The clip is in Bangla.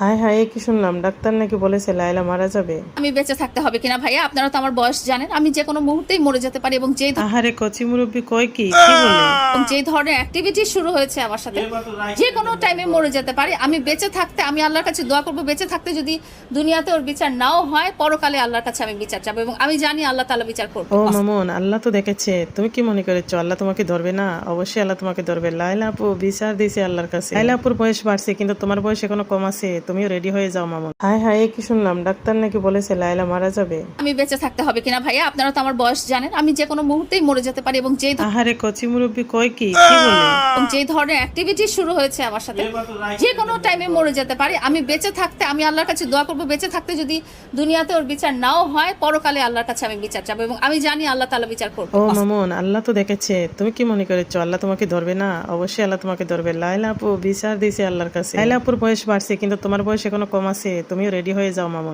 হায় হায়, এ কি শুনলাম? ডাক্তার নাকি বলেছে লায়লা মারা যাবে। আমি বেঁচে থাকতে হবে কিনা ভাইয়া, আপনারা তো আমার বয়স জানেন, আমি যে কোনো মুহূর্তেই মরে যেতে পারি এবং আহারে কচি মুরব্বি কয় কি কি বলে? যে ধরনের অ্যাক্টিভিটি শুরু হয়েছে আমার সাথে, যে কোনো টাইমে মরে যেতে পারি। আমি বেঁচে থাকতে আমি আল্লাহর কাছে দোয়া করবো, বেঁচে থাকতে যদি দুনিয়াতে ওর বিচার নাও হয়, পরকালে আল্লাহর কাছে আমি বিচার চাবো এবং আমি জানি আল্লাহ তাআলা বিচার করবে। ও মামুন, আল্লাহ তো দেখেছে। তুমি কি মনে করেছো আল্লাহ তোমাকে ধরবে না? অবশ্যই আল্লাহ তোমাকে ধরবে। লায়লা আপু বিচার দিয়েছে আল্লাহর কাছে। লায়লা আপুর বয়স বাড়ছে কিন্তু তোমার বয়স এখনো কম আছে। তুমিও রেডি হয়ে যাও মামুন। হায় হায়, এ কি শুনলাম? ডাক্তার নাকি বলেছে লায়লা মারা যাবে। আমি বেঁচে থাকতে হবে কিনা ভাইয়া, আপনারা তো আমার বয়স জানেন, আমি যে কোনো মুহূর্তেই মরে যেতে পারি এবং আহারে কচি মুরব্বি কয় কি কি বলে? যে ধরনের অ্যাক্টিভিটি শুরু হয়েছে আমার সাথে, যে কোনো টাইমে মরে যেতে পারি। আমি বেঁচে থাকতে আমি আল্লাহর কাছে দোয়া করবো, বেঁচে থাকতে যদি দুনিয়াতে ওর বিচার নাও হয়, পরকালে আল্লাহর কাছে আমি বিচার চাবো এবং আমি জানি আল্লাহ তাআলা বিচার করবে। ও মামুন, আল্লাহ তো দেখেছে। তুমি কি মনে করেছো আল্লাহ তোমাকে ধরবে না? অবশ্যই আল্লাহ তোমাকে ধরবে। লায়লা আপু বিচার দিয়েছে আল্লাহর কাছে। লায়লা আপুর বয়স বাড়ছে কিন্তু তোমার বয়স এখনো কম আছে। তুমিও রেডি হয়ে যাও মামুন।